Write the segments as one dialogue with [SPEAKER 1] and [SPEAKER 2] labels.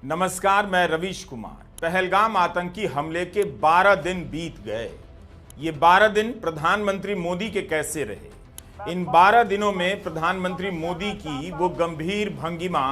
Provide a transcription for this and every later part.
[SPEAKER 1] नमस्कार, मैं रवीश कुमार। पहलगाम आतंकी हमले के 12 दिन बीत गए। ये 12 दिन प्रधानमंत्री मोदी के कैसे रहे? इन 12 दिनों में प्रधानमंत्री मोदी की वो गंभीर भंगिमा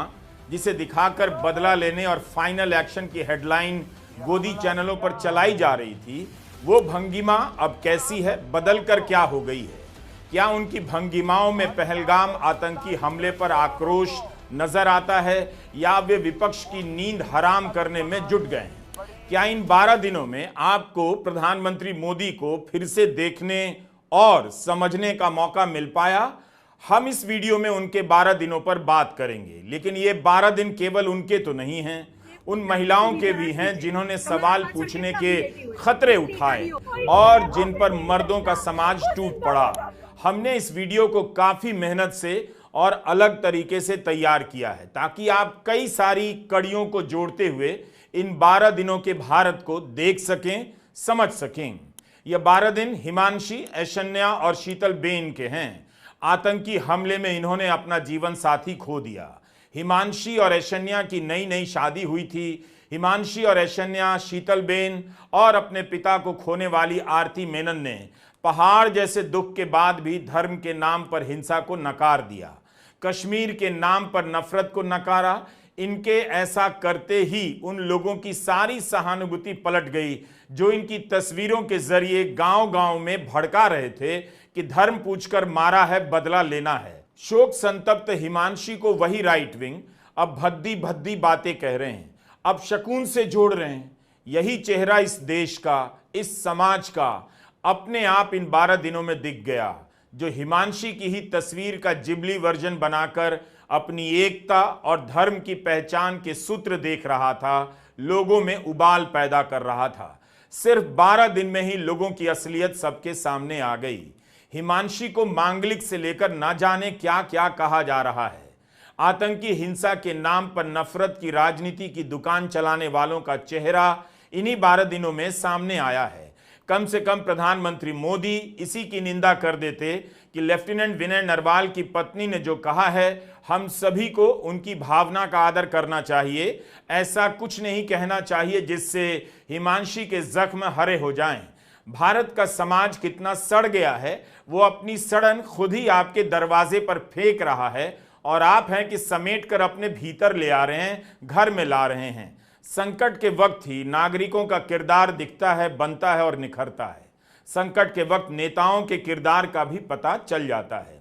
[SPEAKER 1] जिसे दिखाकर बदला लेने और फाइनल एक्शन की हेडलाइन गोदी चैनलों पर चलाई जा रही थी, वो भंगिमा अब कैसी है, बदल कर क्या हो गई है? क्या उनकी भंगिमाओं में पहलगाम आतंकी हमले पर आक्रोश नजर आता है या वे विपक्ष की नींद हराम करने में जुट गए हैं? क्या इन 12 दिनों में आपको प्रधानमंत्री मोदी को फिर से देखने और समझने का मौका मिल पाया? हम इस वीडियो में उनके 12 दिनों पर बात करेंगे, लेकिन ये 12 दिन केवल उनके तो नहीं हैं, उन महिलाओं के भी हैं जिन्होंने सवाल पूछने के खतरे उठाए और जिन पर मर्दों का समाज टूट पड़ा। हमने इस वीडियो को काफी मेहनत से और अलग तरीके से तैयार किया है ताकि आप कई सारी कड़ियों को जोड़ते हुए इन 12 दिनों के भारत को देख सकें, समझ सकें। ये 12 दिन हिमांशी, ऐशन्या और शीतलबेन के हैं। आतंकी हमले में इन्होंने अपना जीवन साथी खो दिया। हिमांशी और ऐशन्या की नई नई शादी हुई थी। हिमांशी और ऐशन्या, शीतलबेन और अपने पिता को खोने वाली आरती मेनन ने पहाड़ जैसे दुख के बाद भी धर्म के नाम पर हिंसा को नकार दिया, कश्मीर के नाम पर नफरत को नकारा। इनके ऐसा करते ही उन लोगों की सारी सहानुभूति पलट गई जो इनकी तस्वीरों के जरिए गांव-गांव में भड़का रहे थे कि धर्म पूछकर मारा है, बदला लेना है। शोक संतप्त हिमांशी को वही राइट विंग अब भद्दी भद्दी बातें कह रहे हैं, अब शकून से जोड़ रहे हैं। यही चेहरा इस देश का, इस समाज का अपने आप इन 12 दिनों में दिख गया, जो हिमांशी की ही तस्वीर का जिबली वर्जन बनाकर अपनी एकता और धर्म की पहचान के सूत्र देख रहा था, लोगों में उबाल पैदा कर रहा था। सिर्फ 12 दिन में ही लोगों की असलियत सबके सामने आ गई। हिमांशी को मांगलिक से लेकर ना जाने क्या क्या कहा जा रहा है। आतंकी हिंसा के नाम पर नफरत की राजनीति की दुकान चलाने वालों का चेहरा इन्हीं 12 दिनों में सामने आया है। कम से कम प्रधानमंत्री मोदी इसी की निंदा कर देते कि लेफ्टिनेंट विनय नरवाल की पत्नी ने जो कहा है, हम सभी को उनकी भावना का आदर करना चाहिए। ऐसा कुछ नहीं कहना चाहिए जिससे हिमांशी के जख्म हरे हो जाएं। भारत का समाज कितना सड़ गया है, वो अपनी सड़न खुद ही आपके दरवाजे पर फेंक रहा है और आप हैं कि समेट कर अपने भीतर ले आ रहे हैं, घर में ला रहे हैं। संकट के वक्त ही नागरिकों का किरदार दिखता है, बनता है और निखरता है। संकट के वक्त नेताओं के किरदार का भी पता चल जाता है।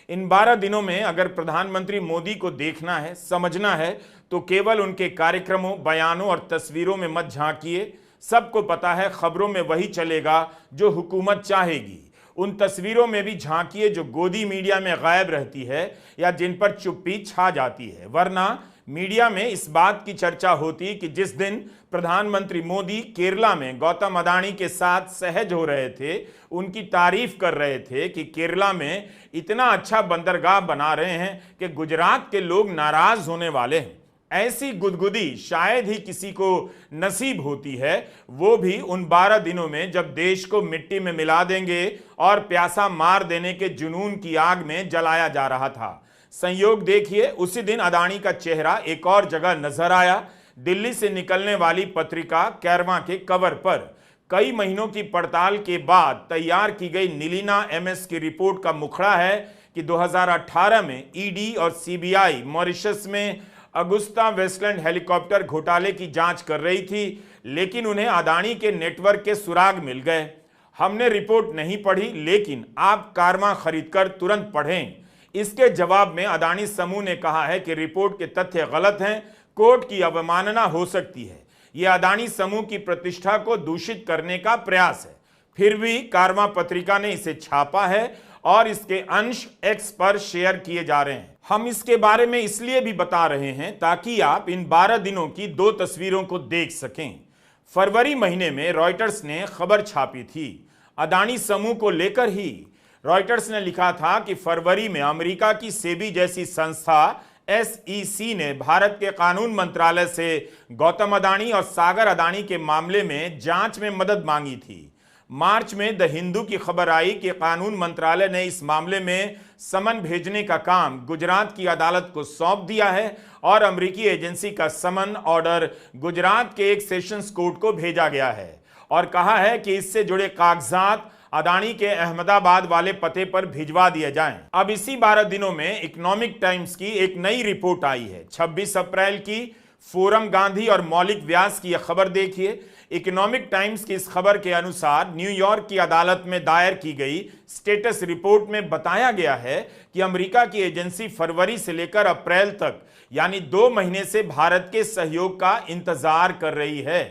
[SPEAKER 1] इन 12 दिनों में अगर प्रधानमंत्री मोदी को देखना है, समझना है, तो केवल उनके कार्यक्रमों, बयानों और तस्वीरों में मत झांकिए। सबको पता है खबरों में वही चलेगा जो हुकूमत चाहेगी। उन तस्वीरों में भी झांकिए जो गोदी मीडिया में गायब रहती है या जिन पर चुप्पी छा जाती है। वरना मीडिया में इस बात की चर्चा होती कि जिस दिन प्रधानमंत्री मोदी केरला में गौतम अडानी के साथ सहज हो रहे थे, उनकी तारीफ कर रहे थे कि केरला में इतना अच्छा बंदरगाह बना रहे हैं कि गुजरात के लोग नाराज होने वाले हैं। ऐसी गुदगुदी शायद ही किसी को नसीब होती है, वो भी उन 12 दिनों में जब देश को मिट्टी में मिला देंगे और प्यासा मार देने के जुनून की आग में जलाया जा रहा था। संयोग देखिए, उसी दिन अडानी का चेहरा एक और जगह नजर आया। दिल्ली से निकलने वाली पत्रिका कैरवा के कवर पर कई महीनों की पड़ताल के बाद तैयार की गई नीलिना एमएस की रिपोर्ट का मुखड़ा है कि 2018 में ईडी और सीबीआई मॉरिशस में अगुस्ता वेस्टलैंड हेलीकॉप्टर घोटाले की जांच कर रही थी, लेकिन उन्हें अडानी के नेटवर्क के सुराग मिल गए। हमने रिपोर्ट नहीं पढ़ी, लेकिन आप कारमा खरीदकर तुरंत पढ़ें। इसके जवाब में अडानी समूह ने कहा है कि रिपोर्ट के तथ्य गलत हैं, कोर्ट की अवमानना हो सकती है। यह अडानी समूह की प्रतिष्ठा को दूषित करने का प्रयास है। फिर भी कारमा पत्रिका ने इसे छापा है और इसके अंश एक्स पर शेयर किए जा रहे हैं। हम इसके बारे में इसलिए भी बता रहे हैं ताकि आप इन 12 दिनों की 2 तस्वीरों को देख सकें। फरवरी महीने में रॉयटर्स ने खबर छापी थी अडानी समूह को लेकर ही। रॉयटर्स ने लिखा था कि फरवरी में अमेरिका की सेबी जैसी संस्था SEC ने भारत के कानून मंत्रालय से गौतम अडानी और सागर अडानी के मामले में जांच में मदद मांगी थी। मार्च में द हिंदू की खबर आई कि कानून मंत्रालय ने इस मामले में समन भेजने का काम गुजरात की अदालत को सौंप दिया है और अमेरिकी एजेंसी का समन ऑर्डर गुजरात के एक सेशंस कोर्ट को भेजा गया है और कहा है कि इससे जुड़े कागजात अदानी के अहमदाबाद वाले पते पर भिजवा दिए जाएं। अब इसी 12 दिनों में इकोनॉमिक टाइम्स की एक नई रिपोर्ट आई है। 26 अप्रैल की फोरम गांधी और मौलिक व्यास की यह खबर देखिए। इकोनॉमिक टाइम्स की इस खबर के अनुसार न्यूयॉर्क की अदालत में दायर की गई स्टेटस रिपोर्ट में बताया गया है कि अमेरिका की एजेंसी फरवरी से लेकर अप्रैल तक यानी 2 महीने से भारत के सहयोग का इंतजार कर रही है।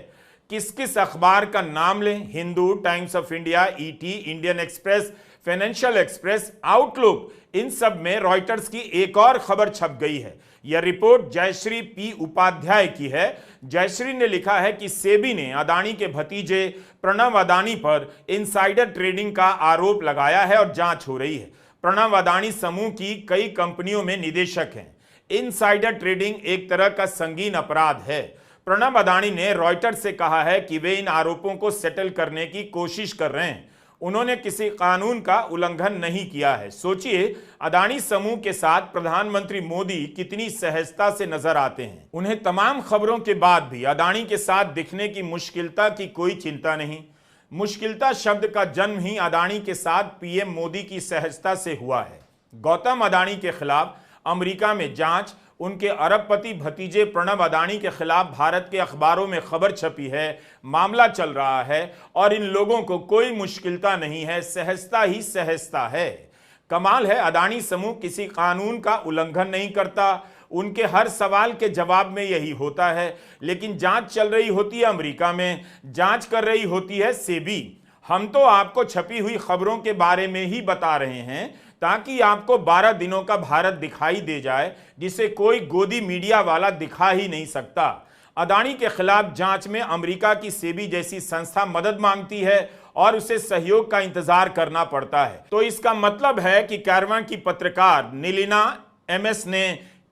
[SPEAKER 1] किस किस अखबार का नाम लें? Hindu, Times of India, ET, Indian Express, Financial Express, Outlook, इन सब में रॉयटर्स की एक और खबर छप गई है। यह रिपोर्ट जयश्री पी उपाध्याय की है। जयश्री ने लिखा है कि सेबी ने अदानी के भतीजे प्रणव अदानी पर इनसाइडर ट्रेडिंग का आरोप लगाया है और जांच हो रही है। प्रणव अदानी समूह की कई कंपनियों में निदेशक हैं। इनसाइडर ट्रेडिंग एक तरह का संगीन अपराध है। प्रणव अदानी ने रॉयटर्स से कहा है कि वे इन आरोपों को सेटल करने की कोशिश कर रहे हैं। उन्होंने किसी कानून का उल्लंघन नहीं किया है। सोचिए, अदानी समूह के साथ प्रधानमंत्री मोदी कितनी सहजता से नजर आते हैं। उन्हें तमाम खबरों के बाद भी अदानी के साथ दिखने की मुश्किलता की कोई चिंता नहीं। मुश्किलता शब्द का जन्म ही अदानी के साथ पीएम मोदी की सहजता से हुआ है। गौतम अदानी के खिलाफ अमेरिका में जांच, उनके अरबपति भतीजे प्रणव अदानी के खिलाफ भारत के अखबारों में खबर छपी है, मामला चल रहा है और इन लोगों को कोई मुश्किलता नहीं है, सहजता ही सहजता है। कमाल है, अदानी समूह किसी कानून का उल्लंघन नहीं करता। उनके हर सवाल के जवाब में यही होता है। लेकिन जांच चल रही होती है अमेरिका में, जांच कर रही होती है सेबी। हम तो आपको छपी हुई खबरों के बारे में ही बता रहे हैं ताकि आपको 12 दिनों का भारत दिखाई दे जाए, जिसे कोई गोदी मीडिया वाला दिखा ही नहीं सकता। अदानी के खिलाफ जांच में अमेरिका की सेबी जैसी संस्था मदद मांगती है और उसे सहयोग का इंतजार करना पड़ता है। तो इसका मतलब है कि कैरवां की पत्रकार नीलिना एमएस ने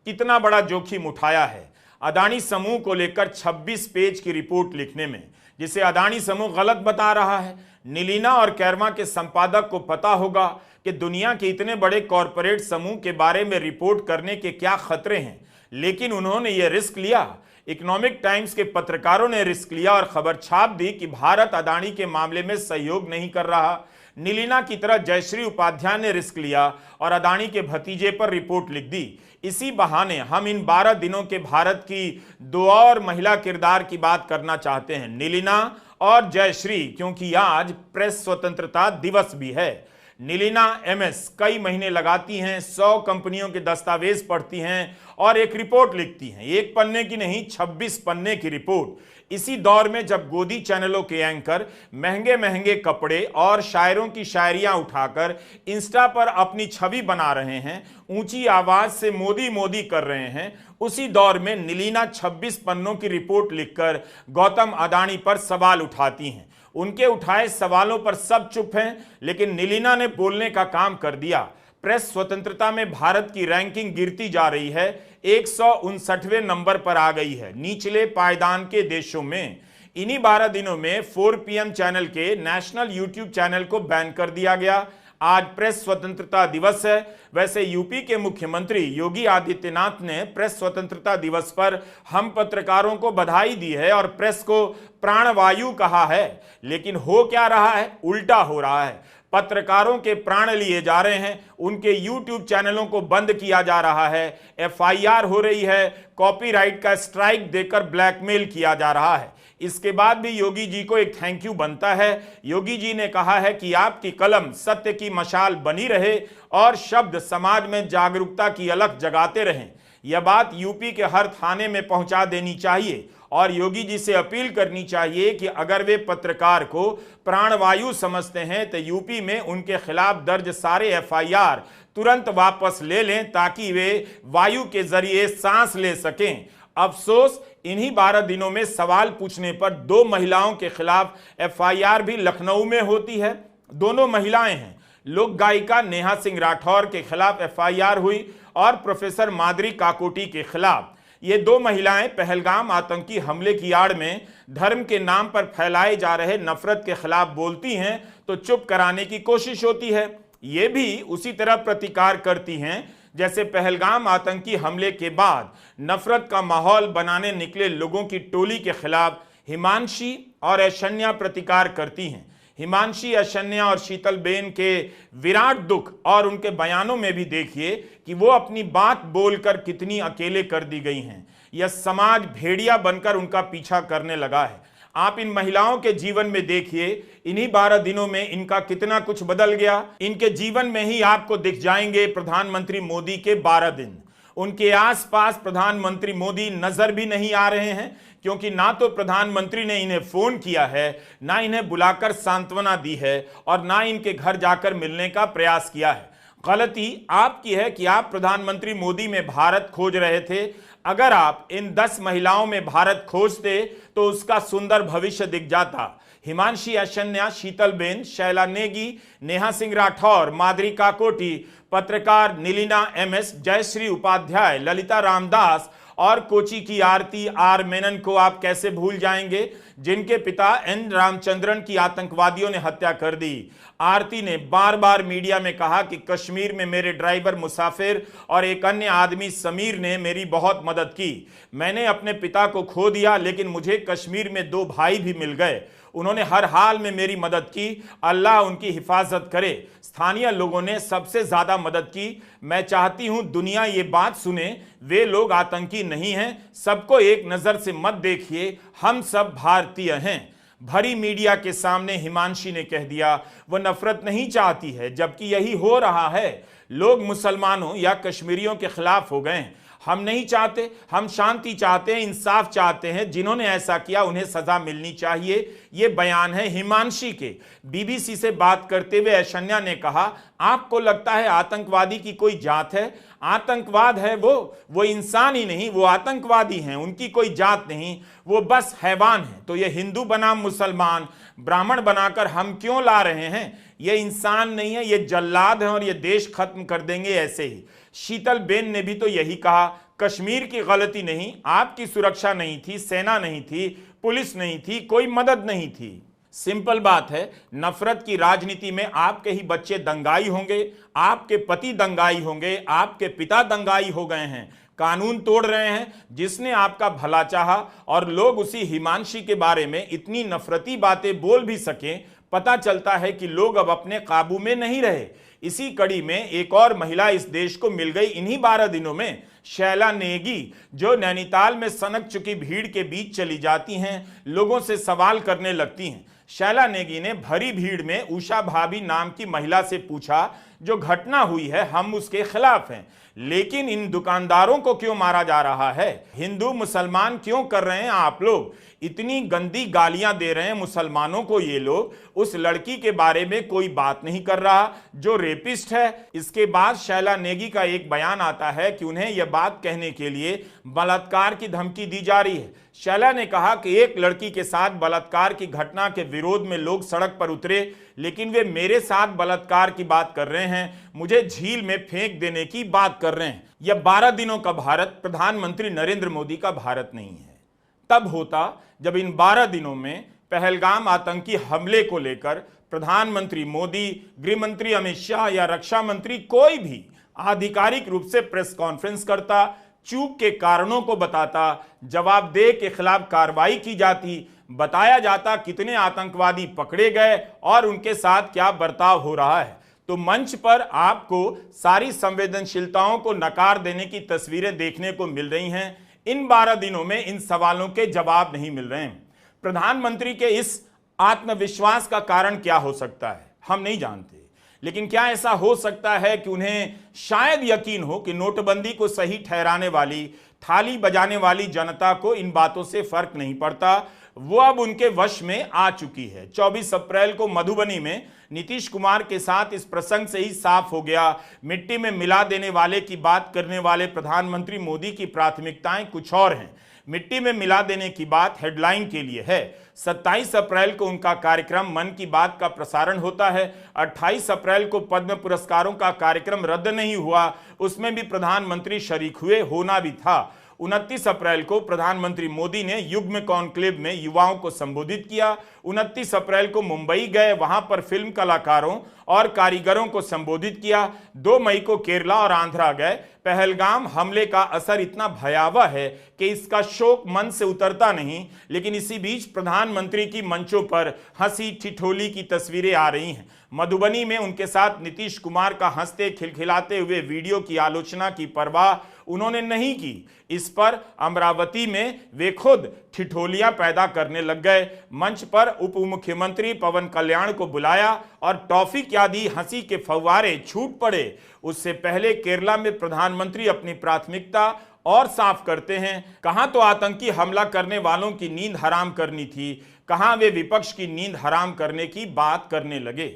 [SPEAKER 1] कितना बड़ा जोखिम उठाया है अदानी समूह को लेकर 26 पेज की रिपोर्ट लिखने में, जिसे अदानी समूह गलत बता रहा है। नीलिना और कैरवां के संपादक को पता होगा कि दुनिया के इतने बड़े कॉरपोरेट समूह के बारे में रिपोर्ट करने के क्या खतरे हैं, लेकिन उन्होंने यह रिस्क लिया। इकोनॉमिक टाइम्स के पत्रकारों ने रिस्क लिया और खबर छाप दी कि भारत अदानी के मामले में सहयोग नहीं कर रहा। नीलिना की तरह जयश्री उपाध्याय ने रिस्क लिया और अदानी के भतीजे पर रिपोर्ट लिख दी। इसी बहाने हम इन 12 दिनों के भारत की 2 और महिला किरदार की बात करना चाहते हैं, नीलिना और जयश्री, क्योंकि आज प्रेस स्वतंत्रता दिवस भी है। नीलिना एमएस कई महीने लगाती हैं, 100 कंपनियों के दस्तावेज पढ़ती हैं और एक रिपोर्ट लिखती हैं। एक पन्ने की नहीं, 26 पन्ने की रिपोर्ट। इसी दौर में जब गोदी चैनलों के एंकर महंगे महंगे कपड़े और शायरों की शायरियां उठाकर इंस्टा पर अपनी छवि बना रहे हैं, ऊंची आवाज से मोदी मोदी कर रहे हैं, उसी दौर में नीलिना 26 पन्नों की रिपोर्ट लिखकर गौतम अदानी पर सवाल उठाती हैं। उनके उठाए सवालों पर सब चुप हैं, लेकिन नीलिना ने बोलने का काम कर दिया। प्रेस स्वतंत्रता में भारत की रैंकिंग गिरती जा रही है, 159वें नंबर पर आ गई है, निचले पायदान के देशों में। इन्हीं 12 दिनों में 4 PM चैनल के नेशनल यूट्यूब चैनल को बैन कर दिया गया। आज प्रेस स्वतंत्रता दिवस है। वैसे यूपी के मुख्यमंत्री योगी आदित्यनाथ ने प्रेस स्वतंत्रता दिवस पर हम पत्रकारों को बधाई दी है और प्रेस को प्राणवायु कहा है, लेकिन हो क्या रहा है? उल्टा हो रहा है। पत्रकारों के प्राण लिए जा रहे हैं, उनके यूट्यूब चैनलों को बंद किया जा रहा है, FIR हो रही है, कॉपीराइट का स्ट्राइक देकर ब्लैकमेल किया जा रहा है। इसके बाद भी योगी जी को एक थैंक यू बनता है। योगी जी ने कहा है कि आपकी कलम सत्य की मशाल बनी रहे और शब्द समाज में जागरूकता की अलख जगाते रहें। यह बात यूपी के हर थाने में पहुंचा देनी चाहिए और योगी जी से अपील करनी चाहिए कि अगर वे पत्रकार को प्राणवायु समझते हैं तो यूपी में उनके खिलाफ दर्ज सारे FIR तुरंत वापस ले लें ताकि वे वायु के जरिए सांस ले सकें। अफसोस, इन्हीं 12 दिनों में सवाल पूछने पर 2 महिलाओं के खिलाफ FIR भी लखनऊ में होती है। दोनों महिलाएं हैं। लोक गायिका नेहा सिंह राठौर के खिलाफ FIR हुई और प्रोफेसर माधुरी काकोटी के खिलाफ। ये दो महिलाएं पहलगाम आतंकी हमले की आड़ में धर्म के नाम पर फैलाए जा रहे नफरत के खिलाफ बोलती हैं तो चुप कराने की कोशिश होती है। ये भी उसी तरह प्रतिकार करती हैं जैसे पहलगाम आतंकी हमले के बाद नफरत का माहौल बनाने निकले लोगों की टोली के खिलाफ हिमांशी और ऐशन्या प्रतिकार करती हैं। हिमांशी, ऐशन्या और शीतलबेन के विराट दुख और उनके बयानों में भी देखिए कि वो अपनी बात बोलकर कितनी अकेले कर दी गई हैं। यह समाज भेड़िया बनकर उनका पीछा करने लगा है। आप इन महिलाओं के जीवन में देखिए, इन्हीं 12 दिनों में इनका कितना कुछ बदल गया। इनके जीवन में ही आपको दिख जाएंगे प्रधानमंत्री मोदी के 12 दिन। उनके आसपास प्रधानमंत्री मोदी नजर भी नहीं आ रहे हैं, क्योंकि ना तो प्रधानमंत्री ने इन्हें फोन किया है, ना इन्हें बुलाकर सांत्वना दी है और ना इनके घर जाकर मिलने का प्रयास किया है। गलती आपकी है कि आप प्रधानमंत्री मोदी में भारत खोज रहे थे। अगर आप इन 10 महिलाओं में भारत खोजते तो उसका सुंदर भविष्य दिख जाता। हिमांशी, ऐशन्या, शीतलबेन, शैला नेगी, नेहा सिंह राठौर, माधुरी काकोटी, पत्रकार नीलिना एमएस, जयश्री उपाध्याय, ललिता रामदास और कोची की आरती आर मेनन को आप कैसे भूल जाएंगे, जिनके पिता एन रामचंद्रन की आतंकवादियों ने हत्या कर दी। आरती ने बार बार मीडिया में कहा कि कश्मीर में मेरे ड्राइवर मुसाफिर और एक अन्य आदमी समीर ने मेरी बहुत मदद की। मैंने अपने पिता को खो दिया, लेकिन मुझे कश्मीर में 2 भाई भी मिल गए। उन्होंने हर हाल में मेरी मदद की। अल्लाह उनकी हिफाजत करे। स्थानीय लोगों ने सबसे ज्यादा मदद की। मैं चाहती हूं दुनिया ये बात सुने, वे लोग आतंकी नहीं हैं। सबको एक नजर से मत देखिए, हम सब भारतीय हैं। भरी मीडिया के सामने हिमांशी ने कह दिया वह नफरत नहीं चाहती है, जबकि यही हो रहा है। लोग मुसलमानों या कश्मीरियों के खिलाफ हो गए। हम नहीं चाहते, हम शांति चाहते हैं, इंसाफ चाहते हैं। जिन्होंने ऐसा किया उन्हें सजा मिलनी चाहिए। ये बयान है हिमांशी के। बीबीसी से बात करते हुए ऐशन्या ने कहा, आपको लगता है आतंकवादी की कोई जात है? आतंकवाद है वो इंसान ही नहीं, वो आतंकवादी हैं। उनकी कोई जात नहीं, वो बस हैवान है। तो ये हिंदू बनाम मुसलमान, ब्राह्मण बनाकर हम क्यों ला रहे हैं? ये इंसान नहीं है, ये जल्लाद हैं और ये देश खत्म कर देंगे ऐसे ही। शीतलबेन ने भी तो यही कहा, कश्मीर की गलती नहीं, आपकी सुरक्षा नहीं थी, सेना नहीं थी, पुलिस नहीं थी, कोई मदद नहीं थी। सिंपल बात है, नफरत की राजनीति में आपके ही बच्चे दंगाई होंगे, आपके पति दंगाई होंगे, आपके पिता दंगाई हो गए हैं, कानून तोड़ रहे हैं। जिसने आपका भला चाहा और लोग उसी हिमांशी के बारे में इतनी नफरती बातें बोल भी सकें, पता चलता है कि लोग अब अपने काबू में नहीं रहे। इसी कड़ी में एक और महिला इस देश को मिल गई इन्हीं 12 दिनों में, शैला नेगी, जो नैनीताल में सनक चुकी भीड़ के बीच चली जाती हैं, लोगों से सवाल करने लगती हैं। शैला नेगी ने भरी भीड़ में उषा भाभी नाम की महिला से पूछा, जो घटना हुई है हम उसके खिलाफ हैं, लेकिन इन दुकानदारों को क्यों मारा जा रहा है? हिंदू मुसलमान क्यों कर रहे हैं आप लोग? इतनी गंदी गालियां दे रहे हैं मुसलमानों को ये लोग। उस लड़की के बारे में कोई बात नहीं कर रहा जो रेपिस्ट है। इसके बाद शैला नेगी का एक बयान आता है कि उन्हें यह बात कहने के लिए बलात्कार की धमकी दी जा रही है। शैला ने कहा कि एक लड़की के साथ बलात्कार की घटना के विरोध में लोग सड़क पर उतरे, लेकिन वे मेरे साथ बलात्कार की बात कर रहे हैं, मुझे झील में फेंक देने की बात कर रहे हैं। यह 12 दिनों का भारत प्रधानमंत्री नरेंद्र मोदी का भारत नहीं है। तब होता जब इन 12 दिनों में पहलगाम आतंकी हमले को लेकर प्रधानमंत्री मोदी, गृह मंत्री अमित शाह या रक्षा मंत्री कोई भी आधिकारिक रूप से प्रेस कॉन्फ्रेंस करता, चूक के कारणों को बताता, जवाबदेह के खिलाफ कार्रवाई की जाती, बताया जाता कितने आतंकवादी पकड़े गए और उनके साथ क्या बर्ताव हो रहा है। तो मंच पर आपको सारी संवेदनशीलताओं को नकार देने की तस्वीरें देखने को मिल रही हैं। इन 12 दिनों में इन सवालों के जवाब नहीं मिल रहे हैं। प्रधानमंत्री के इस आत्मविश्वास का कारण क्या हो सकता है, हम नहीं जानते। लेकिन क्या ऐसा हो सकता है कि उन्हें शायद यकीन हो कि नोटबंदी को सही ठहराने वाली, थाली बजाने वाली जनता को इन बातों से फर्क नहीं पड़ता, वो अब उनके वश में आ चुकी है। 24 अप्रैल को मधुबनी में नीतीश कुमार के साथ इस प्रसंग से ही साफ हो गया, मिट्टी में मिला देने वाले की बात करने वाले प्रधानमंत्री मोदी की प्राथमिकताएं कुछ और हैं। मिट्टी में मिला देने की बात हेडलाइन के लिए है। 27 अप्रैल को उनका कार्यक्रम मन की बात का प्रसारण होता है। 28 अप्रैल को पद्म पुरस्कारों का कार्यक्रम रद्द नहीं हुआ, उसमें भी प्रधानमंत्री शरीक हुए, होना भी था। 29 अप्रैल को प्रधानमंत्री मोदी ने युग्म कॉन्क्लेव में युवाओं को संबोधित किया। 29 अप्रैल को मुंबई गए, वहां पर फिल्म कलाकारों और कारीगरों को संबोधित किया। 2 मई को केरला और आंध्रा गए। पहलगाम हमले का असर इतना भयावह है कि इसका शोक मन से उतरता नहीं, लेकिन इसी बीच प्रधानमंत्री की मंचों पर हंसी ठिठोली की तस्वीरें आ रही हैं। मधुबनी में उनके साथ नीतीश कुमार का हंसते खिलखिलाते हुए वीडियो की आलोचना की परवाह उन्होंने नहीं की। इस पर अमरावती में वे खुद ठिठोलियां पैदा करने लग गए। मंच पर उप मुख्यमंत्री पवन कल्याण को बुलाया और टॉफी क्या दी, हंसी के फव्वारे छूट पड़े। उससे पहले केरला में प्रधानमंत्री अपनी प्राथमिकता और साफ करते हैं। कहां तो आतंकी हमला करने वालों की नींद हराम करनी थी, कहां वे विपक्ष की नींद हराम करने की बात करने लगे।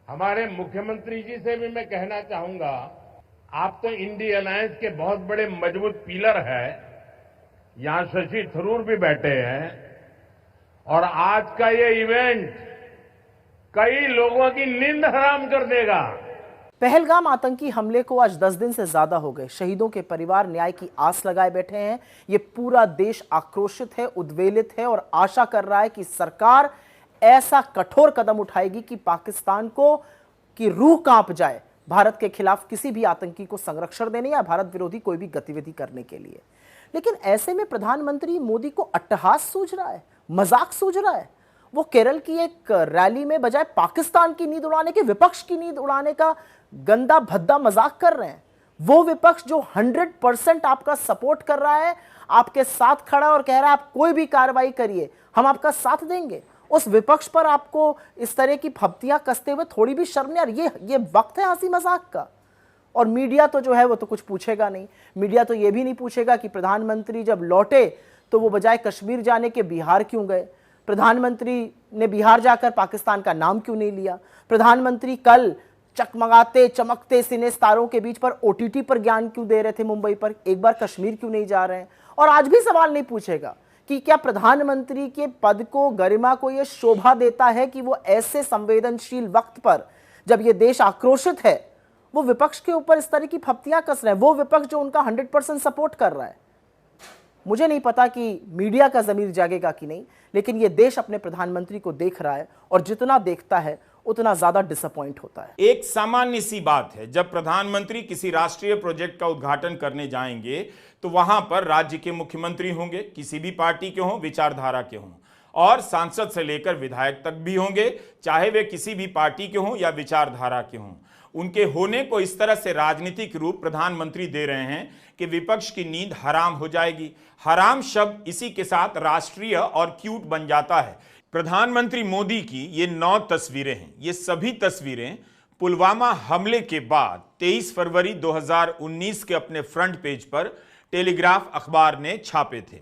[SPEAKER 2] हमारे मुख्यमंत्री जी से भी मैं कहना चाहूंगा, आप तो इंडी अलायंस के बहुत बड़े मजबूत पिलर हैं। यहां शशि थरूर भी बैठे हैं और आज का ये इवेंट कई लोगों की नींद हराम कर देगा।
[SPEAKER 3] पहलगाम आतंकी हमले को आज 10 दिन से ज्यादा हो गए। शहीदों के परिवार न्याय की आस लगाए बैठे हैं। ये पूरा देश आक्रोशित है, उद्वेलित है और आशा कर रहा है कि सरकार ऐसा कठोर कदम उठाएगी कि पाकिस्तान को की रूह कांप जाए भारत के खिलाफ किसी भी आतंकी को संरक्षण देने या भारत विरोधी कोई भी गतिविधि करने के लिए। लेकिन ऐसे में प्रधानमंत्री मोदी को अट्टहास सूझ रहा है, मजाक सूझ रहा है। वो केरल की एक रैली में बजाय पाकिस्तान की नींद उड़ाने के विपक्ष की नींद उड़ाने का गंदा भद्दा मजाक कर रहे हैं। वो विपक्ष जो 100% आपका सपोर्ट कर रहा है, आपके साथ खड़ा और कह रहा है आप कोई भी कार्रवाई करिए, हम आपका साथ देंगे, उस विपक्ष पर आपको इस तरह की फप्तियां कसते हुए थोड़ी भी शर्म नहीं। यार ये वक्त है हंसी मजाक का। और मीडिया तो जो है वो तो कुछ पूछेगा नहीं। मीडिया तो ये भी नहीं पूछेगा कि प्रधानमंत्री जब लौटे तो वो बजाय कश्मीर जाने के बिहार क्यों गए, प्रधानमंत्री ने बिहार जाकर पाकिस्तान का नाम क्यों नहीं लिया, प्रधानमंत्री कल चकमगाते चमकते सिने सितारों के बीच पर OTT पर ज्ञान क्यों दे रहे थे मुंबई पर, एक बार कश्मीर क्यों नहीं जा रहे हैं। और आज भी सवाल नहीं पूछेगा कि क्या प्रधानमंत्री के पद को, गरिमा को यह शोभा देता है कि वो ऐसे संवेदनशील वक्त पर जब ये देश आक्रोशित है वो विपक्ष के ऊपर इस तरह की फप्तियां कस रहे हैं। वो विपक्ष जो उनका 100% सपोर्ट कर रहा है। मुझे नहीं पता कि मीडिया का जमीर जागेगा कि नहीं, लेकिन ये देश अपने प्रधानमंत्री को देख रहा है और जितना देखता है उतना ज्यादा डिसअपॉइंट होता है।
[SPEAKER 1] एक सामान्य सी बात है, जब प्रधानमंत्री किसी राष्ट्रीय प्रोजेक्ट का उद्घाटन करने जाएंगे तो वहां पर राज्य के मुख्यमंत्री होंगे, किसी भी पार्टी के हों, विचारधारा के हों, और सांसद से लेकर विधायक तक भी होंगे, चाहे वे किसी भी पार्टी के हों या विचारधारा के हों। उनके होने को इस तरह से राजनीतिक रूप प्रधानमंत्री दे रहे हैं कि विपक्ष की नींद हराम हो जाएगी। हराम शब्द इसी के साथ राष्ट्रीय और क्यूट बन जाता है। प्रधानमंत्री मोदी की ये 9 तस्वीरें हैं। ये सभी तस्वीरें पुलवामा हमले के बाद 23 फरवरी 2019 के अपने फ्रंट पेज पर टेलीग्राफ अखबार ने छापे थे।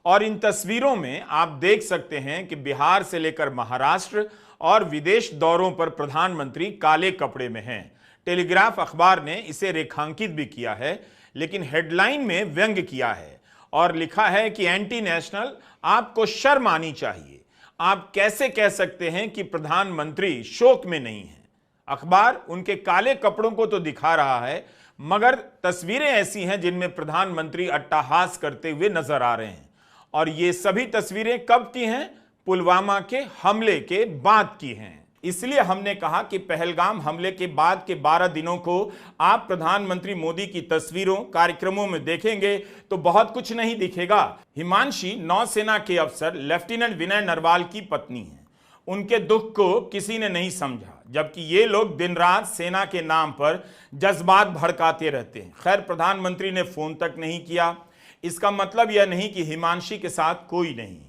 [SPEAKER 1] और इन तस्वीरों में आप देख सकते हैं कि बिहार से लेकर महाराष्ट्र और विदेश दौरों पर प्रधानमंत्री काले कपड़े में हैं। टेलीग्राफ अखबार ने इसे रेखांकित भी किया है, लेकिन हेडलाइन में व्यंग्य किया है और लिखा है कि एंटी नेशनल, आपको शर्म आनी चाहिए। आप कैसे कह सकते हैं कि प्रधानमंत्री शोक में नहीं है। अखबार उनके काले कपड़ों को तो दिखा रहा है, मगर तस्वीरें ऐसी हैं जिनमें प्रधानमंत्री अट्टहास करते हुए नजर आ रहे हैं। और ये सभी तस्वीरें कब की हैं? पुलवामा के हमले के बाद की हैं। इसलिए हमने कहा कि पहलगाम हमले के बाद के 12 दिनों को आप प्रधानमंत्री मोदी की तस्वीरों, कार्यक्रमों में देखेंगे तो बहुत कुछ नहीं दिखेगा। हिमांशी नौसेना के अफसर लेफ्टिनेंट विनय नरवाल की पत्नी हैं। उनके दुख को किसी ने नहीं समझा, जबकि ये लोग दिन रात सेना के नाम पर जज्बात भड़काते रहते हैं। खैर, प्रधानमंत्री ने फोन तक नहीं किया। इसका मतलब यह नहीं कि हिमांशी के साथ कोई नहीं।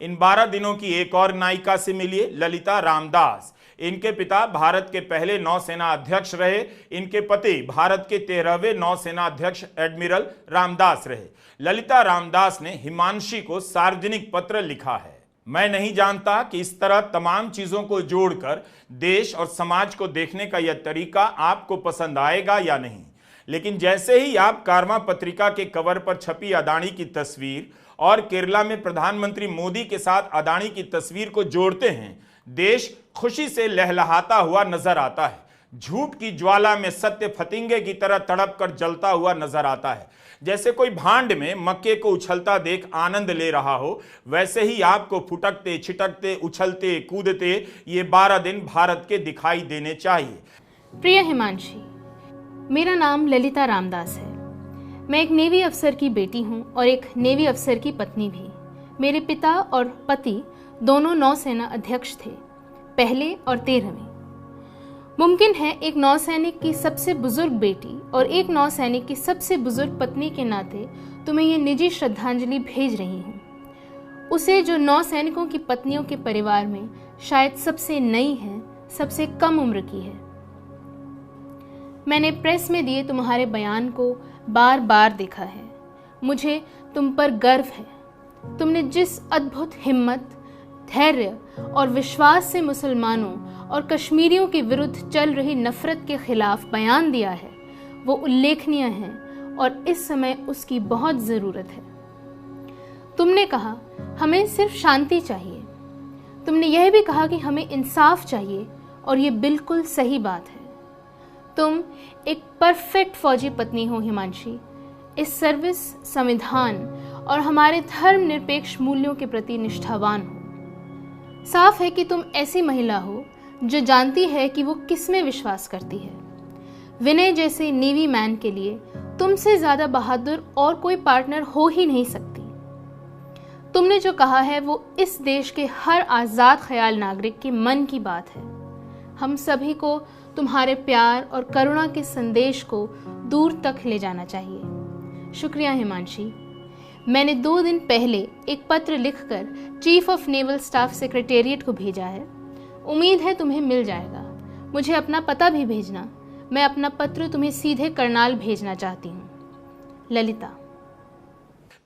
[SPEAKER 1] इन 12 दिनों की एक और नायिका से मिलिए, ललिता रामदास। इनके पिता भारत के पहले नौसेना अध्यक्ष रहे। इनके पति भारत के 13वें नौसेना अध्यक्ष एडमिरल रामदास रहे। ललिता रामदास ने हिमांशी को सार्वजनिक पत्र लिखा है। मैं नहीं जानता कि इस तरह तमाम चीजों को जोड़कर देश और समाज को देखने का यह तरीका आपको पसंद आएगा या नहीं, लेकिन जैसे ही आप कारवां पत्रिका के कवर पर छपी अदानी की तस्वीर और केरला में प्रधानमंत्री मोदी के साथ अदानी की तस्वीर को जोड़ते हैं, देश खुशी से लहलहाता हुआ नजर आता है। झूठ की ज्वाला में सत्य फतिंगे की तरह तड़प कर जलता हुआ नजर आता है। जैसे कोई भांड में मक्के को उछलता देख आनंद ले रहा हो, वैसे ही आपको फुटकते छिटकते उछलते कूदते ये 12 दिन भारत के दिखाई देने चाहिए।
[SPEAKER 4] प्रिय हिमांशी, मेरा नाम ललिता रामदास है। मैं एक नेवी अफसर की बेटी हूँ और एक नेवी अफसर की पत्नी भी। मेरे पिता और पति दोनों नौसेना अध्यक्ष थे, पहले और 13वें। मुमकिन है एक नौसैनिक की सबसे बुजुर्ग बेटी और एक नौसैनिक की सबसे बुजुर्ग पत्नी के नाते तुम्हें यह निजी श्रद्धांजलि भेज रही हूँ, उसे जो नौसैनिकों की पत्नियों के परिवार में शायद सबसे नई है, सबसे कम उम्र की है। मैंने प्रेस में दिए तुम्हारे बयान को बार बार देखा है। मुझे तुम पर गर्व है। तुमने जिस अद्भुत हिम्मत, धैर्य और विश्वास से मुसलमानों और कश्मीरियों के विरुद्ध चल रही नफरत के खिलाफ बयान दिया है, वो उल्लेखनीय है और इस समय उसकी बहुत ज़रूरत है। तुमने कहा हमें सिर्फ शांति चाहिए। तुमने यह भी कहा कि हमें इंसाफ चाहिए और ये बिल्कुल सही बात है। तुम एक परफेक्ट फौजी पत्नी हो हिमांशी। इस सर्विस, संविधान और हमारे धर्मनिरपेक्ष मूल्यों के प्रति निष्ठावान हो। साफ है कि तुम ऐसी महिला हो जो जानती है कि वो किस में विश्वास करती है। विनय जैसे नेवी मैन के लिए तुमसे ज्यादा बहादुर और कोई पार्टनर हो ही नहीं सकती। तुमने जो कहा है वो इस देश के हर आजाद ख्याल नागरिक के मन की बात है। हम सभी को तुम्हारे प्यार और करुणा के संदेश को दूर तक ले जाना चाहिए। शुक्रिया हिमांशी। मैंने 2 दिन पहले एक पत्र लिखकर chief of naval staff secretariat को भेजा है। उम्मीद है तुम्हें मिल जाएगा। मुझे अपना पता भी भेजना। मैं अपना पत्र तुम्हें सीधे करनाल भेजना चाहती हूँ। ललिता।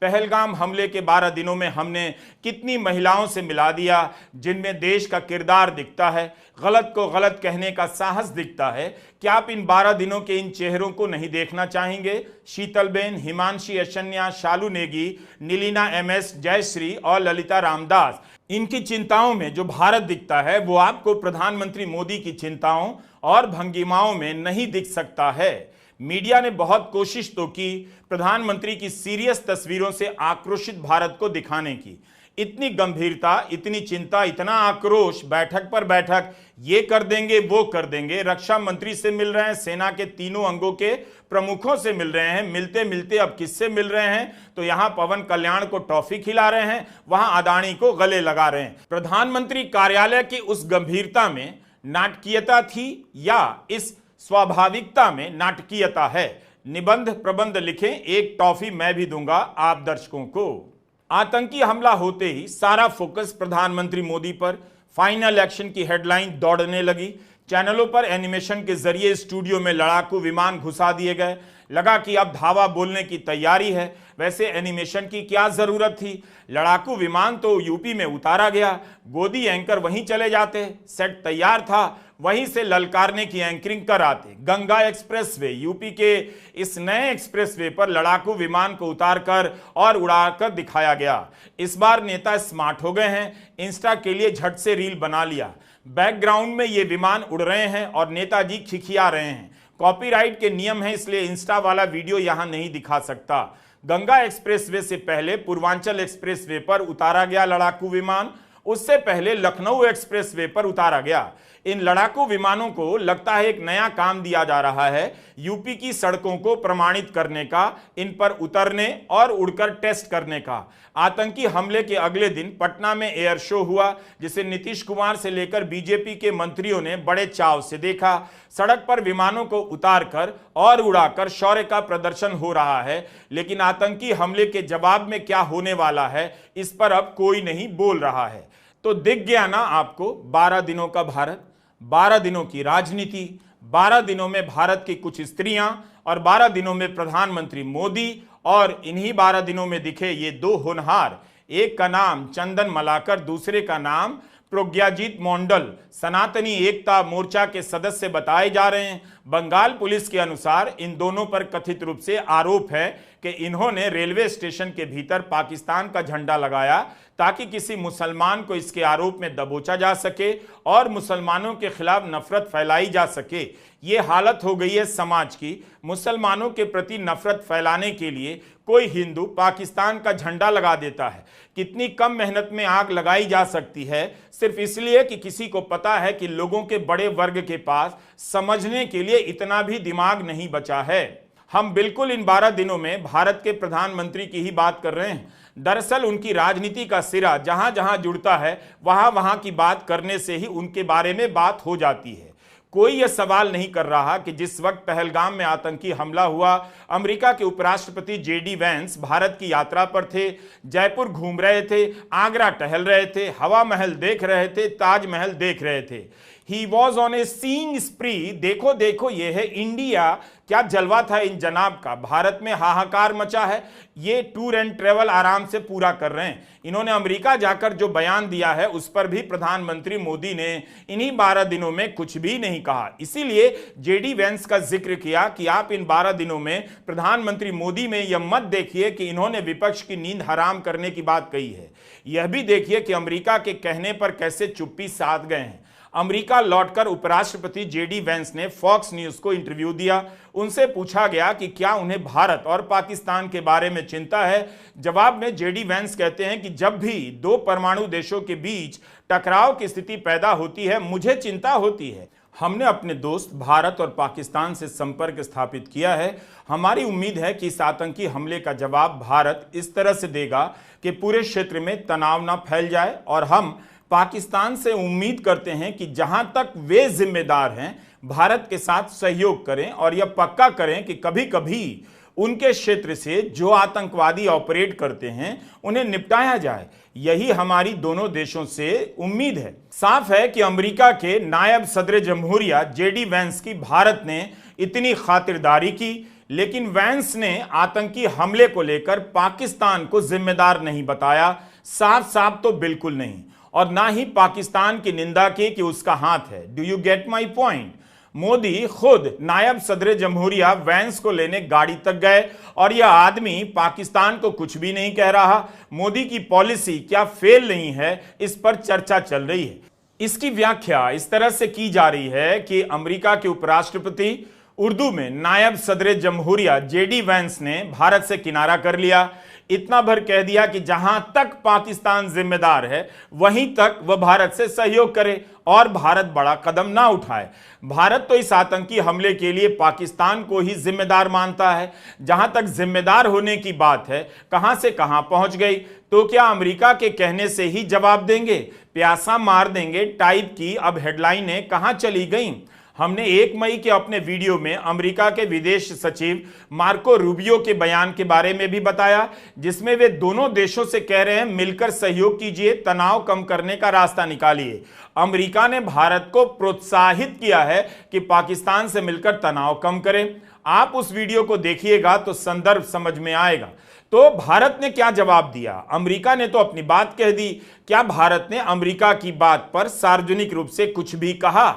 [SPEAKER 1] पहलगाम हमले के 12 दिनों में हमने कितनी महिलाओं से मिला दिया जिनमें देश का किरदार दिखता है, गलत को गलत कहने का साहस दिखता है। क्या आप इन 12 दिनों के इन चेहरों को नहीं देखना चाहेंगे? शीतलबेन, हिमांशी अशन्या, शालू नेगी, नीलिना MS, जयश्री और ललिता रामदास। इनकी चिंताओं में जो भारत दिखता है वो आपको प्रधानमंत्री मोदी की चिंताओं और भंगिमाओं में नहीं दिख सकता है। मीडिया ने बहुत कोशिश तो की प्रधानमंत्री की सीरियस तस्वीरों से आक्रोशित भारत को दिखाने की। इतनी गंभीरता, इतनी चिंता, इतना आक्रोश, बैठक पर बैठक, ये कर देंगे वो कर देंगे। रक्षा मंत्री से मिल रहे हैं, सेना के तीनों अंगों के प्रमुखों से मिल रहे हैं। मिलते मिलते अब किससे मिल रहे हैं? तो यहां पवन कल्याण को टॉफी खिला रहे हैं, वहां अदानी को गले लगा रहे हैं। प्रधानमंत्री कार्यालय की उस गंभीरता में नाटकीयता थी या इस स्वाभाविकता में नाटकीयता है? निबंध प्रबंध लिखें, एक टॉफी मैं भी दूंगा आप दर्शकों को। आतंकी हमला होते ही सारा फोकस प्रधानमंत्री मोदी पर। फाइनल एक्शन की हेडलाइन दौड़ने लगी। चैनलों पर एनिमेशन के जरिए स्टूडियो में लड़ाकू विमान घुसा दिए गए। लगा कि अब धावा बोलने की तैयारी है। वैसे एनिमेशन की क्या जरूरत थी? लड़ाकू विमान तो यूपी में उतारा गया, गोदी एंकर वहीं चले जाते। सेट तैयार था, वहीं से ललकारने की एंकरिंग कर आते। गंगा एक्सप्रेसवे, यूपी के इस नए एक्सप्रेसवे पर लड़ाकू विमान को उतारकर और उड़ाकर दिखाया गया। इस बार नेता स्मार्ट हो गए हैं, इंस्टा के लिए झट से रील बना लिया। बैकग्राउंड में ये विमान उड़ रहे हैं और नेताजी खिखिया रहे हैं। कॉपीराइट के नियम है, इसलिए इंस्टा वाला वीडियो यहां नहीं दिखा सकता। गंगा एक्सप्रेसवे से पहले पूर्वांचल एक्सप्रेसवे पर उतारा गया लड़ाकू विमान, उससे पहले लखनऊ एक्सप्रेसवे पर उतारा गया। इन लड़ाकू विमानों को लगता है एक नया काम दिया जा रहा है, यूपी की सड़कों को प्रमाणित करने का, इन पर उतरने और उड़कर टेस्ट करने का। आतंकी हमले के अगले दिन पटना में एयर शो हुआ, जिसे नीतीश कुमार से लेकर बीजेपी के मंत्रियों ने बड़े चाव से देखा। सड़क पर विमानों को उतारकर और उड़ाकर शौर्य का प्रदर्शन हो रहा है, लेकिन आतंकी हमले के जवाब में क्या होने वाला है, इस पर अब कोई नहीं बोल रहा है। तो दिख गया ना आपको 12 दिनों का भारत, 12 दिनों की राजनीति, 12 दिनों में भारत की कुछ स्त्रियां और 12 दिनों में प्रधानमंत्री मोदी। और इन्हीं 12 दिनों में दिखे ये 2 होनहार, एक का नाम चंदन मलाकर, दूसरे का नाम प्रज्ञाजीत मोंडल, सनातनी एकता मोर्चा के सदस्य बताए जा रहे हैं। बंगाल पुलिस के अनुसार इन दोनों पर कथित रूप से आरोप है कि इन्होंने रेलवे स्टेशन के भीतर पाकिस्तान का झंडा लगाया ताकि किसी मुसलमान को इसके आरोप में दबोचा जा सके और मुसलमानों के खिलाफ नफरत फैलाई जा सके। ये हालत हो गई है समाज की, मुसलमानों के प्रति नफरत फैलाने के लिए कोई हिंदू पाकिस्तान का झंडा लगा देता है। कितनी कम मेहनत में आग लगाई जा सकती है सिर्फ इसलिए कि किसी को पता है कि लोगों के बड़े वर्ग के पास समझने के लिए इतना भी दिमाग नहीं बचा है। हम बिल्कुल इन 12 दिनों में भारत के प्रधानमंत्री की ही बात कर रहे हैं। दरअसल उनकी राजनीति का सिरा जहां जहां जुड़ता है वहां वहां की बात करने से ही उनके बारे में बात हो जाती है। कोई यह सवाल नहीं कर रहा कि जिस वक्त पहलगाम में आतंकी हमला हुआ, अमेरिका के उपराष्ट्रपति जेडी वैंस भारत की यात्रा पर थे, जयपुर घूम रहे थे, आगरा टहल रहे थे, हवा महल देख रहे थे, ताजमहल देख रहे थे। He was on A seeing स्प्री। देखो देखो ये है इंडिया, क्या जलवा था इन जनाब का। भारत में हाहाकार मचा है। ये टूर एंड ट्रेवल आराम से पूरा कर रहे हैं। इन्होंने अमेरिका जाकर जो बयान दिया है उस पर भी प्रधानमंत्री मोदी ने इन्हीं 12 दिनों में कुछ भी नहीं कहा। इसीलिए जेडी वैंस का जिक्र किया कि आप इन 12 दिनों में प्रधानमंत्री मोदी में यह मत देखिए कि इन्होंने विपक्ष की नींद हराम करने की बात कही है, यह भी देखिए कि अमेरिका के कहने पर कैसे चुप्पी साध गए हैं। अमेरिका लौटकर उपराष्ट्रपति जेडी वैंस ने फॉक्स न्यूज को इंटरव्यू दिया। उनसे पूछा गया कि क्या उन्हें भारत और पाकिस्तान के बारे में चिंता है। जवाब में जेडी वैंस कहते हैं कि जब भी दो परमाणु देशों के बीच टकराव की स्थिति पैदा होती है मुझे चिंता होती है। हमने अपने दोस्त भारत और पाकिस्तान से संपर्क स्थापित किया है। हमारी उम्मीद है कि इस आतंकी हमले का जवाब भारत इस तरह से देगा कि पूरे क्षेत्र में तनाव न फैल जाए, और हम पाकिस्तान से उम्मीद करते हैं कि जहां तक वे जिम्मेदार हैं भारत के साथ सहयोग करें और यह पक्का करें कि कभी कभी उनके क्षेत्र से जो आतंकवादी ऑपरेट करते हैं उन्हें निपटाया जाए। यही हमारी दोनों देशों से उम्मीद है। साफ है कि अमेरिका के नायब सदर जमहूरिया जेडी वैंस की भारत ने इतनी खातिरदारी की, लेकिन वैंस ने आतंकी हमले को लेकर पाकिस्तान को जिम्मेदार नहीं बताया। साफ साफ तो बिल्कुल नहीं, और ना ही पाकिस्तान की निंदा की कि उसका हाथ है। Do you get my point. Modi खुद नायब सदर जमहूरिया वैंस को लेने गाड़ी तक गए और यह आदमी पाकिस्तान को कुछ भी नहीं कह रहा। मोदी की पॉलिसी क्या फेल नहीं है, इस पर चर्चा चल रही है। इसकी व्याख्या इस तरह से की जा रही है कि अमेरिका के उपराष्ट्रपति उर्दू में नायब सदर जमहूरिया जेडी वैंस ने भारत से किनारा कर लिया। इतना भर कह दिया कि जहां तक पाकिस्तान जिम्मेदार है वहीं तक वह भारत से सहयोग करे और भारत बड़ा कदम ना उठाए। भारत तो इस आतंकी हमले के लिए पाकिस्तान को ही जिम्मेदार मानता है। जहां तक जिम्मेदार होने की बात है, कहां से कहां पहुंच गई। तो क्या अमेरिका के कहने से ही जवाब देंगे, प्यासा मार देंगे टाइप की अब हेडलाइनें कहां चली गईं। हमने 1 मई के अपने वीडियो में अमेरिका के विदेश सचिव मार्को रूबियो के बयान के बारे में भी बताया, जिसमें वे दोनों देशों से कह रहे हैं मिलकर सहयोग कीजिए, तनाव कम करने का रास्ता निकालिए। अमेरिका ने भारत को प्रोत्साहित किया है कि पाकिस्तान से मिलकर तनाव कम करें। आप उस वीडियो को देखिएगा तो संदर्भ समझ में आएगा। तो भारत ने क्या जवाब दिया। अमेरिका ने तो अपनी बात कह दी। क्या भारत ने अमेरिका की बात पर सार्वजनिक रूप से कुछ भी कहा।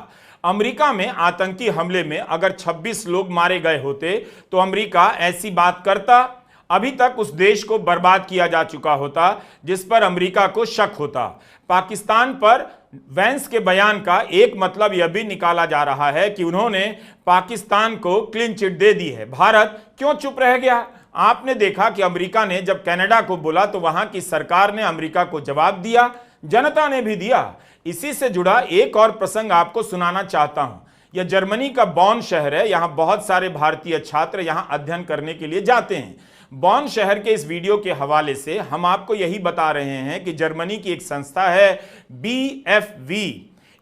[SPEAKER 1] अमेरिका में आतंकी हमले में अगर 26 लोग मारे गए होते तो अमेरिका ऐसी बात करता। अभी तक उस देश को बर्बाद किया जा चुका होता जिस पर अमेरिका को शक होता। पाकिस्तान पर वैंस के बयान का एक मतलब यह भी निकाला जा रहा है कि उन्होंने पाकिस्तान को क्लीन चिट दे दी है। भारत क्यों चुप रह गया। आपने देखा कि अमेरिका ने जब कनाडा को बोला तो वहां की सरकार ने अमेरिका को जवाब दिया, जनता ने भी दिया। इसी से जुड़ा एक और प्रसंग आपको सुनाना चाहता हूं। यह जर्मनी का बॉन शहर है। यहां बहुत सारे भारतीय छात्र यहां अध्ययन करने के लिए जाते हैं। बॉन शहर के इस वीडियो के हवाले से हम आपको यही बता रहे हैं कि जर्मनी की एक संस्था है BFV।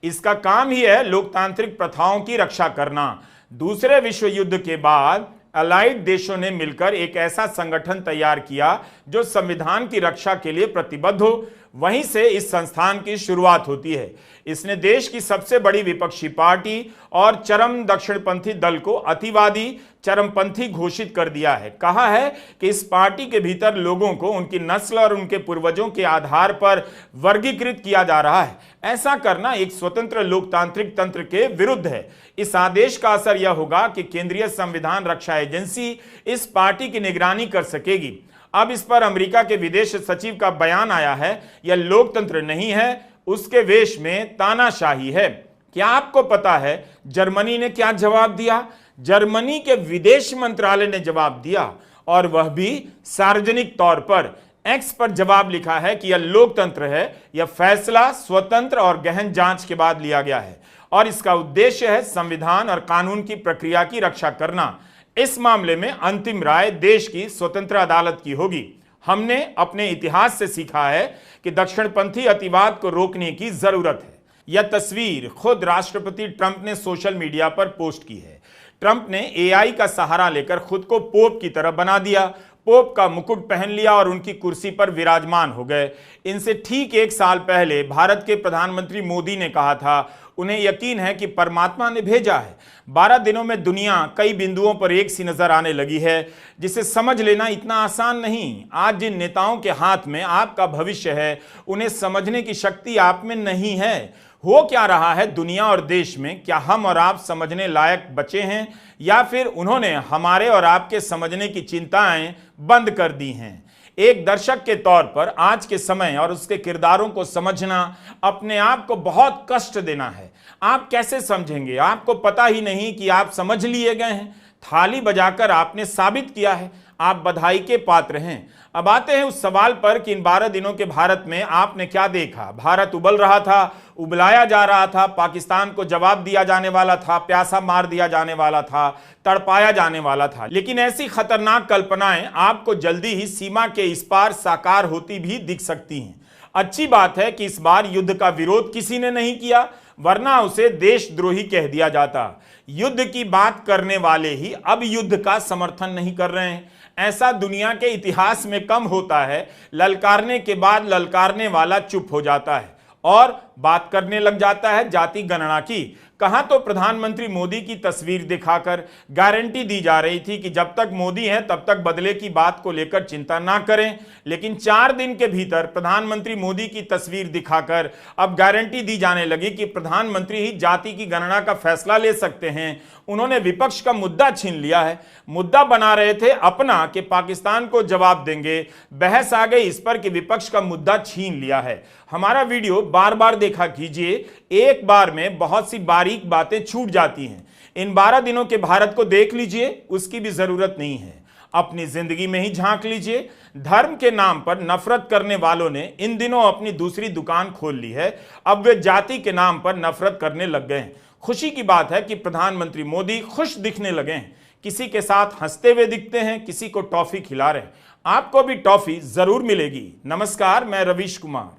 [SPEAKER 1] इसका काम ही है लोकतांत्रिक प्रथाओं की रक्षा करना। दूसरे विश्व युद्ध के बाद अलाइड देशों ने मिलकर एक ऐसा संगठन तैयार किया जो संविधान की रक्षा के लिए प्रतिबद्ध हो। वहीं से इस संस्थान की शुरुआत होती है। इसने देश की सबसे बड़ी विपक्षी पार्टी और चरम दक्षिणपंथी दल को अतिवादी चरमपंथी घोषित कर दिया है। कहा है कि इस पार्टी के भीतर लोगों को उनकी नस्ल और उनके पूर्वजों के आधार पर वर्गीकृत किया जा रहा है। ऐसा करना एक स्वतंत्र लोकतांत्रिक तंत्र के विरुद्ध है। इस आदेश का असर यह होगा कि केंद्रीय संविधान रक्षा एजेंसी इस पार्टी की निगरानी कर सकेगी। अब इस पर अमेरिका के विदेश सचिव का बयान आया है। यह लोकतंत्र नहीं है, उसके वेश में तानाशाही है। क्या आपको पता है जर्मनी ने क्या जवाब दिया? जर्मनी के विदेश मंत्रालय ने जवाब दिया, और वह भी सार्वजनिक तौर पर एक्स पर जवाब लिखा है कि यह लोकतंत्र है। यह फैसला स्वतंत्र और गहन जांच के बाद लिया गया है और इसका उद्देश्य है संविधान और कानून की प्रक्रिया की रक्षा करना। इस मामले में अंतिम राय देश की स्वतंत्र अदालत की होगी। हमने अपने इतिहास से सीखा है कि दक्षिणपंथी अतिवाद को रोकने की जरूरत है। यह तस्वीर खुद राष्ट्रपति ट्रंप ने सोशल मीडिया पर पोस्ट की है। ट्रंप ने एआई का सहारा लेकर खुद को पोप की तरह बना दिया, पोप का मुकुट पहन लिया और उनकी कुर्सी पर विराजमान हो गए। इनसे ठीक एक साल पहले भारत के प्रधानमंत्री मोदी ने कहा था उन्हें यकीन है कि परमात्मा ने भेजा है। 12 दिनों में दुनिया कई बिंदुओं पर एक सी नजर आने लगी है, जिसे समझ लेना इतना आसान नहीं। आज जिन नेताओं के हाथ में आपका भविष्य है, उन्हें समझने की शक्ति आप में नहीं है। हो क्या रहा है दुनिया और देश में? क्या हम और आप समझने लायक बचे हैं, या फिर उन्होंने हमारे और आपके समझने की चिंताएं बंद कर दी हैं? एक दर्शक के तौर पर आज के समय और उसके किरदारों को समझना अपने आप को बहुत कष्ट देना है। आप कैसे समझेंगे? आपको पता ही नहीं कि आप समझ लिए गए हैं। थाली बजाकर आपने साबित किया है, आप बधाई के पात्र हैं। अब आते हैं उस सवाल पर कि इन 12 दिनों के भारत में आपने क्या देखा? भारत उबल रहा था, उबलाया जा रहा था, पाकिस्तान को जवाब दिया जाने वाला था, प्यासा मार दिया जाने वाला था, तड़पाया जाने वाला था। लेकिन ऐसी खतरनाक कल्पनाएं आपको जल्दी ही सीमा के इस पार साकार होती भी दिख सकती हैं। अच्छी बात है कि इस बार युद्ध का विरोध किसी ने नहीं किया, वरना उसे देशद्रोही कह दिया जाता। युद्ध की बात करने वाले ही अब युद्ध का समर्थन नहीं कर रहे हैं। ऐसा दुनिया के इतिहास में कम होता है। ललकारने के बाद ललकारने वाला चुप हो जाता है और बात करने लग जाता है जाति गणना की। कहां तो प्रधानमंत्री मोदी की तस्वीर दिखाकर गारंटी दी जा रही थी कि जब तक मोदी हैं तब तक बदले की बात को लेकर चिंता ना करें, लेकिन 4 दिन के भीतर प्रधानमंत्री मोदी की तस्वीर दिखाकर अब गारंटी दी जाने लगी कि प्रधानमंत्री ही जाति की गणना का फैसला ले सकते हैं। उन्होंने विपक्ष का मुद्दा छीन लिया है। मुद्दा बना रहे थे अपना कि पाकिस्तान को जवाब देंगे, बहस आ गई इस पर कि विपक्ष का मुद्दा छीन लिया है। हमारा वीडियो बार बार देखा कीजिए, एक बार में बहुत सी बारीक बातें छूट जाती हैं। इन 12 दिनों के भारत को देख लीजिए, उसकी भी जरूरत नहीं है। अपनी जिंदगी में ही झांक लीजिए। धर्म के नाम पर नफरत करने वालों ने इन दिनों अपनी दूसरी दुकान खोल ली है। अब वे जाति के नाम पर नफरत करने लग गए हैं। खुशी की बात है कि प्रधानमंत्री मोदी खुश दिखने लगे हैं, किसी के साथ हंसते हुए दिखते हैं, किसी को टॉफी खिला रहे हैं। आपको भी टॉफी जरूर मिलेगी। नमस्कार, मैं रवीश कुमार।